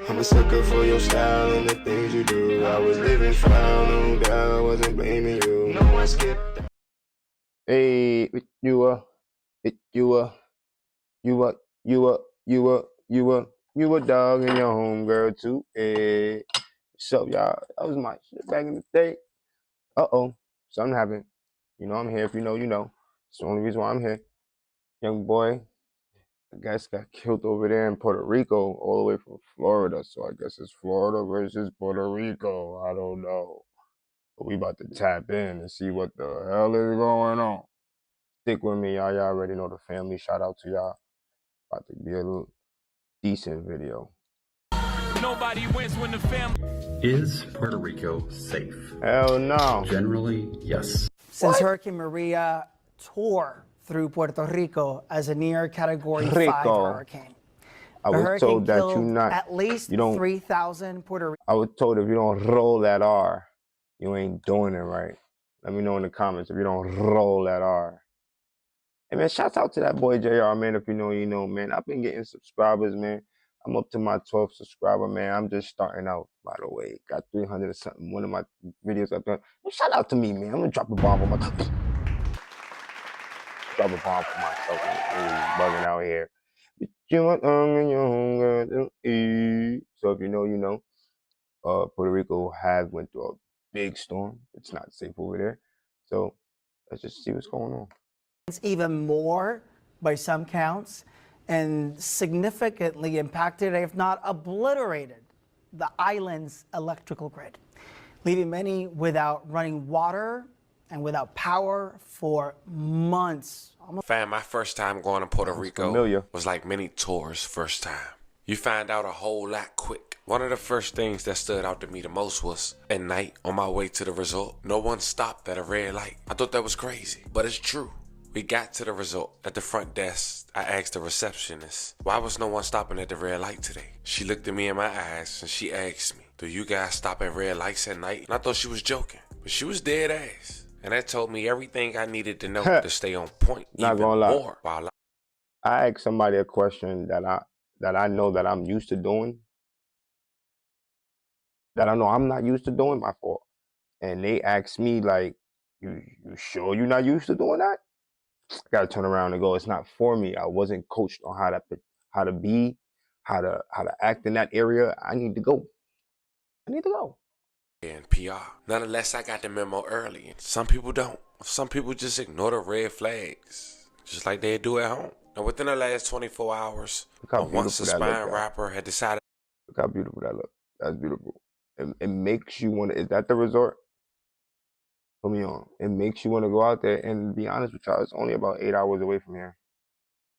I'm a sucker for your style and the things you do. I was living foul, no doubt, I wasn't blaming you. No one skipped. Hey, you a, you a, you a, you a, you a, you a, you a dog and your homegirl too. Hey, what's up, y'all? That was my shit back in the day. Uh-oh, something happened. You know I'm here. If you know, you know. It's the only reason why I'm here. Young boy, I guess got killed over there in Puerto Rico, all the way from Florida. So I guess it's Florida versus Puerto Rico. I don't know. But we about to tap in and see what the hell is going on. Stick with me, y'all. Y'all already know the family. Shout out to y'all. About to be a little decent video. Nobody wins when the family. Is Puerto Rico safe? Hell no. Generally, yes. Since Hurricane Maria tore through Puerto Rico as a near Category 5 hurricane. I was told that you not at least 3,000 Puerto Ricans. I was told if you don't roll that R, you ain't doing it right. Let me know in the comments if you don't roll that R. Hey man, shouts out to that boy JR, man. If you know, you know, man. I've been getting subscribers, man. I'm up to my 12th subscriber, man. I'm just starting out, by the way. Got 300 or something. One of my videos up there. Well, shout out to me, man. I'm gonna drop a bomb on my drop a bomb for myself. I'm bugging out here. So if you know, you know. Puerto Rico has went through a big storm. It's not safe over there. So let's just see what's going on. It's even more by some counts, and significantly impacted, if not obliterated, the island's electrical grid, leaving many without running water and without power for months. Fam, my first time going to Puerto Rico was like many tours' first time. You find out a whole lot quick. One of the first things that stood out to me the most was, at night, on my way to the resort, no one stopped at a red light. I thought that was crazy, but it's true. We got to the resort. At the front desk, I asked the receptionist, why was no one stopping at the red light today? She looked at me in my eyes and she asked me, do you guys stop at red lights at night? And I thought she was joking, but she was dead ass. And that told me everything I needed to know to stay on point. Not even gonna lie. more. While I asked somebody a question that I know that I'm used to doing, that I know I'm not used to doing, my fault. And they asked me like, you sure you're not used to doing that? I gotta turn around and go, it's not for me. I wasn't coached on how to be, how to act in that area. I need to go. and PR. Nonetheless, I got the memo early. Some people don't. Some people just ignore the red flags, just like they do at home. And within the last 24 hours, once the spine rapper had decided. Look how beautiful that looks. That's beautiful. It makes you want to, is that the resort? Put me on. It makes you want to go out there, and be honest with y'all, it's only about 8 hours away from here.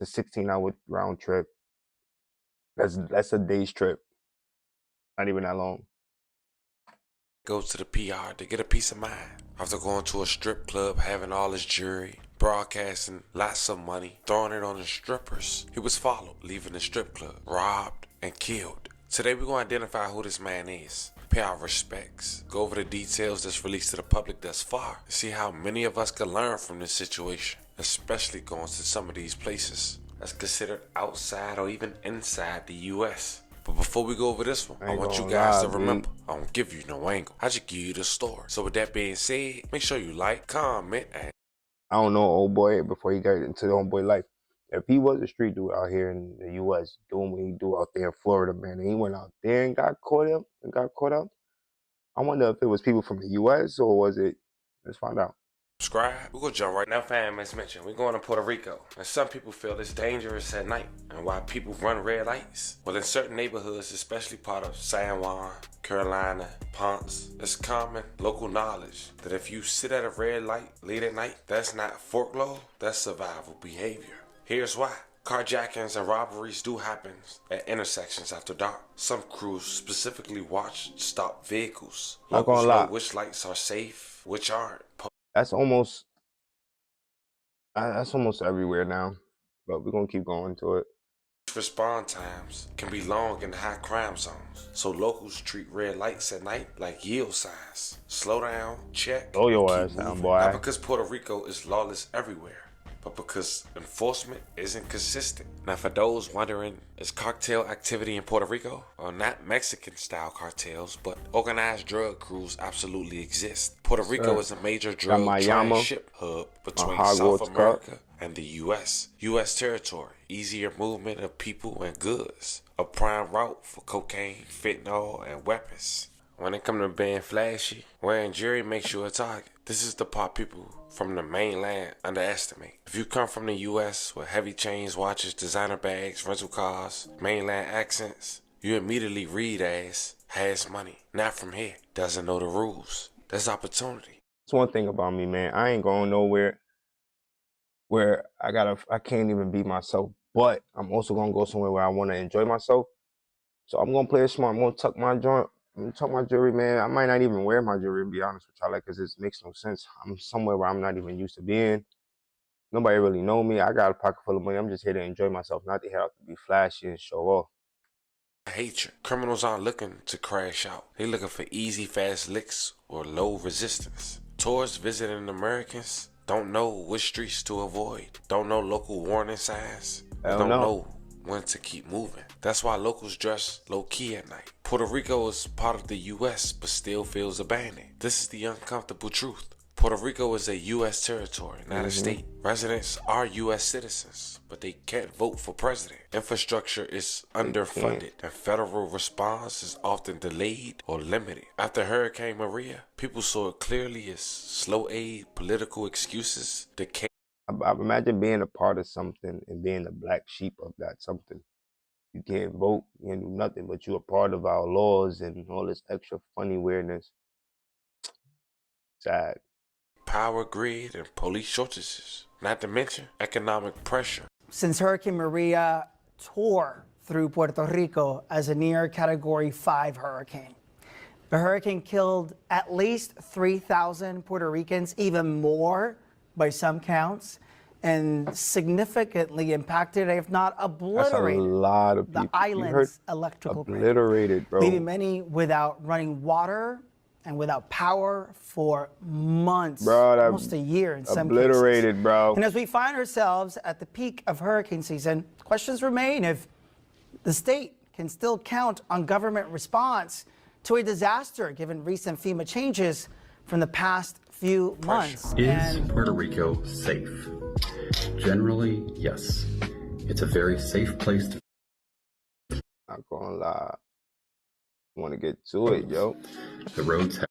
It's a 16-hour round trip. That's a day's trip. Not even that long. Goes to the PR to get a peace of mind. After going to a strip club, having all his jewelry, broadcasting lots of money, throwing it on the strippers, he was followed, leaving the strip club, robbed, and killed. Today we're going to identify who this man is, pay our respects, go over the details that's released to the public thus far, and see how many of us can learn from this situation, especially going to some of these places that's considered outside or even inside the U.S. But before we go over this one, I want you guys to remember, I don't give you no angle. I just give you the story. So with that being said, make sure you like, comment, and I don't know old boy before he got into the homeboy life. If he was a street dude out here in the U.S. doing what he do out there in Florida, man, and he went out there and got caught up, I wonder if it was people from the U.S. or was it, let's find out. subscribe. We're going to jump right now, fam. As mentioned, we're going to Puerto Rico. And some people feel it's dangerous at night. And why people run red lights? Well, in certain neighborhoods, especially part of San Juan, Carolina, Ponce, it's common local knowledge that if you sit at a red light late at night, that's not folklore, that's survival behavior. Here's why. Carjackings and robberies do happen at intersections after dark. Some crews specifically watch stop vehicles. Locals know which lights are safe, which aren't. That's almost everywhere now, but we're gonna keep going to it. Response times can be long in high crime zones, so locals treat red lights at night like yield signs. Slow down, check, slow your ass down, boy. Now, because Puerto Rico is lawless everywhere, but because enforcement isn't consistent. Now, for those wondering, is cartel activity in Puerto Rico? Well, not Mexican-style cartels, but organized drug crews absolutely exist. Puerto Rico is a major Got drug my Yama, transship hub between my South Hogwarts America cup. and the U.S. U.S. territory, easier movement of people and goods, a prime route for cocaine, fentanyl, and weapons. When it comes to being flashy, wearing jewelry makes you a target. This is the part people from the mainland underestimate. If you come from the U.S. with heavy chains, watches, designer bags, rental cars, mainland accents, you immediately read as has money. Not from here. Doesn't know the rules. There's opportunity. That's one thing about me, man. I ain't going nowhere where I can't even be myself, but I'm also gonna go somewhere where I want to enjoy myself. So I'm gonna play it smart. I'm gonna tuck my joint. I'm gonna tuck my jewelry, man. I might not even wear my jewelry, to be honest with y'all, like, cause it makes no sense. I'm somewhere where I'm not even used to being. Nobody really know me. I got a pocket full of money. I'm just here to enjoy myself, not to have to be flashy and show off. Hatred. Criminals aren't looking to crash out. They looking for easy, fast licks or low resistance. Tourists visiting Americans don't know which streets to avoid. Don't know local warning signs. Hell Don't no. know when to keep moving. That's why locals dress low-key at night. Puerto Rico is part of the U.S. but still feels abandoned. This is the uncomfortable truth. Puerto Rico is a U.S. territory, not a state. Residents are U.S. citizens, but they can't vote for president. Infrastructure is underfunded, and federal response is often delayed or limited. After Hurricane Maria, people saw it clearly as slow aid, political excuses, decay. I imagine being a part of something and being the black sheep of that something. You can't vote, you can't do nothing, but you're a part of our laws and all this extra funny weirdness. Sad. Power grid and police shortages, not to mention economic pressure. Since Hurricane Maria tore through Puerto Rico as a near Category 5 hurricane, the hurricane killed at least 3,000 Puerto Ricans, even more by some counts, and significantly impacted, if not That's a obliterated, lot of people. the island's electrical grid, Obliterated, bro. leaving many without running water and without power for months, Bro, that almost a year in some obliterated, cases. bro. And as we find ourselves at the peak of hurricane season, questions remain if the state can still count on government response to a disaster given recent FEMA changes from the past few months. Is Puerto Rico safe? Generally, yes. It's a very safe place to. Not gonna lie. Want to get to it, yo. The roads have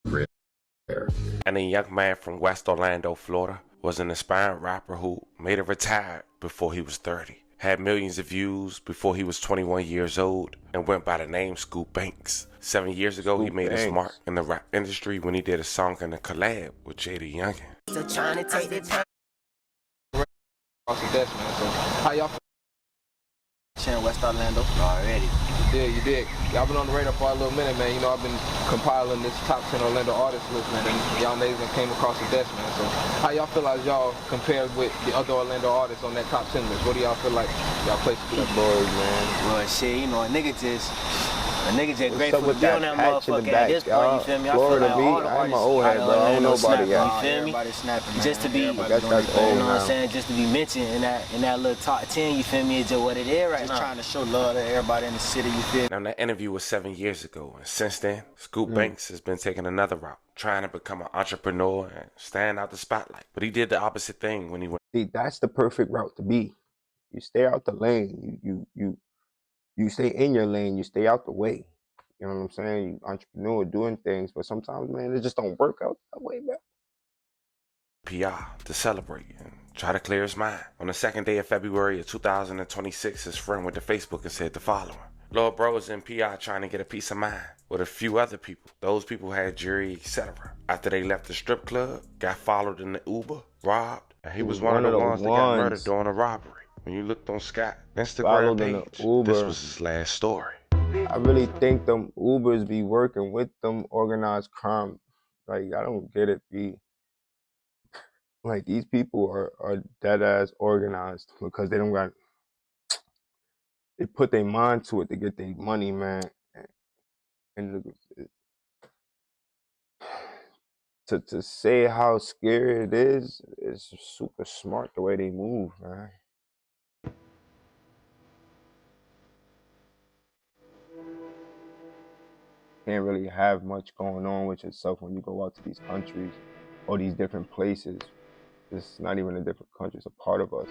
repair. And a young man from West Orlando, Florida, was an aspiring rapper who made it retired before he was 30. Had millions of views before he was 21 years old and went by the name Scoop Banks. 7 years ago, he made his mark in the rap industry when he did a song in a collab with Jada Youngin. So trying to take the time. How y'all In West Orlando already. You did. Y'all been on the radar for a little minute, man. You know, I've been compiling this top 10 Orlando artist list, man, and y'all niggas came across the desk, man. So how y'all feel as y'all compared with the other Orlando artists on that top 10 list? What do y'all feel like y'all placed the boys, man? Well, shit, you know, a nigga just grateful to be that on that patch in the motherfucker back, at this point, y'all? you feel me? I Florida feel like beat, all the I'm artists an old head, out of bro. I don't know Orlando about it snapping, yet. you feel me? Everybody snapping, man. Just to be, That's you old know what I'm now. saying? Just to be mentioned in that little top 10, you feel me? It's just what it is right now. Just trying to show love to everybody in the city, you feel me? Now, that interview was 7 years ago, and since then, Scoop Banks has been taking another route, trying to become an entrepreneur and stand out the spotlight. But he did the opposite thing when he went. See, that's the perfect route to be. You stay out the lane. You stay in your lane. You stay out the way. You know what I'm saying? You entrepreneur doing things, but sometimes, man, it just don't work out that way, man. PR to celebrate and try to clear his mind. On the second day of February of 2026, his friend went to Facebook and said the following. Lord Bro was in PR trying to get a peace of mind with a few other people. Those people had jury, etc. After they left the strip club, got followed in the Uber, robbed, and he was one of the ones that got murdered during a robbery. When you looked on Scott Instagram page, this was his last story. I really think them Ubers be working with them organized crime. Like, I don't get it, B. Like, these people are dead ass organized because they don't got, they put their mind to it to get their money, man. And to say how scary it is, it's super smart the way they move, man. Can't really have much going on with yourself when you go out to these countries or these different places. It's not even a different country, it's a part of us.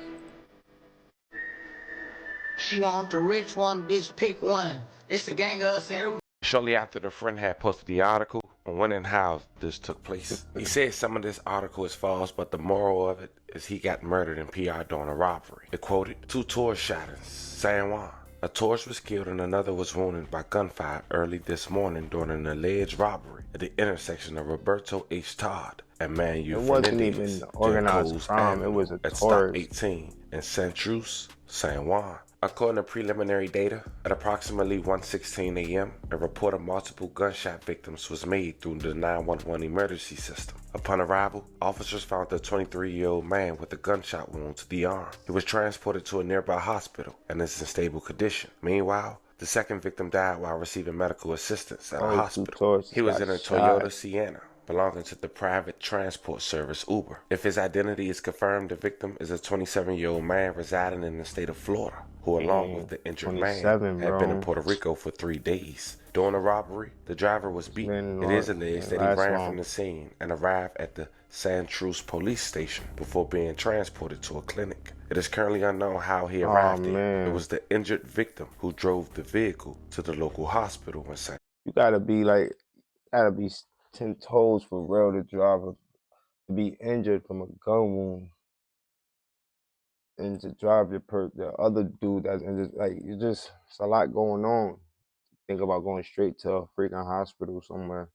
She want the rich one, bitch, pick one. It's the gang of us and Shortly after the friend had posted the article on when and how this took place, he said some of this article is false, but the moral of it is he got murdered in PR during a robbery. It quoted, 2 tourists shot in San Juan. A tourist was killed and another was wounded by gunfire early this morning during an alleged robbery at the intersection of Roberto H. Todd and Manuel It Fernandez wasn't even organized crime, it was a at Stop tourist. 18 in Santruz, San Juan. According to preliminary data, at approximately 1:16 a.m., a report of multiple gunshot victims was made through the 911 emergency system. Upon arrival, officers found the 23-year-old man with a gunshot wound to the arm. He was transported to a nearby hospital and is in stable condition. Meanwhile, the second victim died while receiving medical assistance at a hospital. He was in a Toyota Sienna belonging to the private transport service Uber. If his identity is confirmed, the victim is a 27-year-old man residing in the state of Florida, who along with the injured man had been in Puerto Rico for 3 days. During the robbery, the driver was beaten. It is alleged that he ran from the scene and arrived at the Santruz police station before being transported to a clinic. It is currently unknown how he arrived there. It was the injured victim who drove the vehicle to the local hospital in San. You gotta be 10 toes for real to drive to be injured from a gun wound and to drive the other dude that's injured. Like, it's a lot going on. Think about going straight to a freaking hospital somewhere.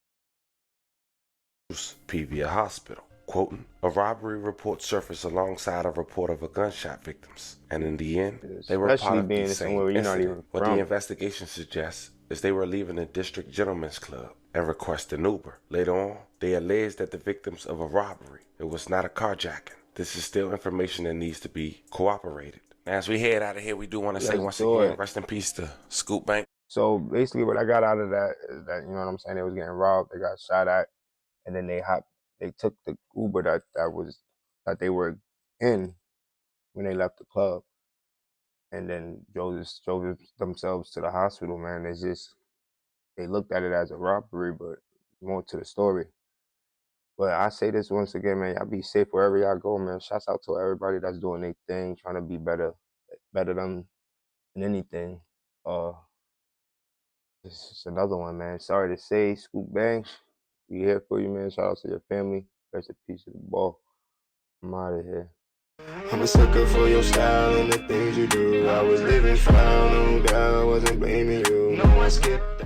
PV Hospital. Quoting, a robbery report surfaced alongside a report of a gunshot victims, and in the end, they were part of the same incident. What the investigation suggests is they were leaving the District Gentlemen's Club and requested an Uber. Later on, they alleged that the victims of a robbery, it was not a carjacking. This is still information that needs to be cooperated. As we head out of here, we do want to say once again, rest in peace to Scoop Bank. So basically what I got out of that is that, you know what I'm saying, they was getting robbed, they got shot at, and then they took the Uber that they were in when they left the club, and then drove themselves to the hospital, man. They looked at it as a robbery, but more to the story. But I say this once again, man, y'all be safe wherever y'all go, man. Shouts out to everybody that's doing their thing, trying to be better than anything. This is another one, man. Sorry to say, Scoop Banks, we here for you, man. Shout out to your family. Rest in peace to the ball. I'm out of here. I'm a sucker for your style and the things you do. I was living foul, no doubt, I wasn't blaming you. No one skipped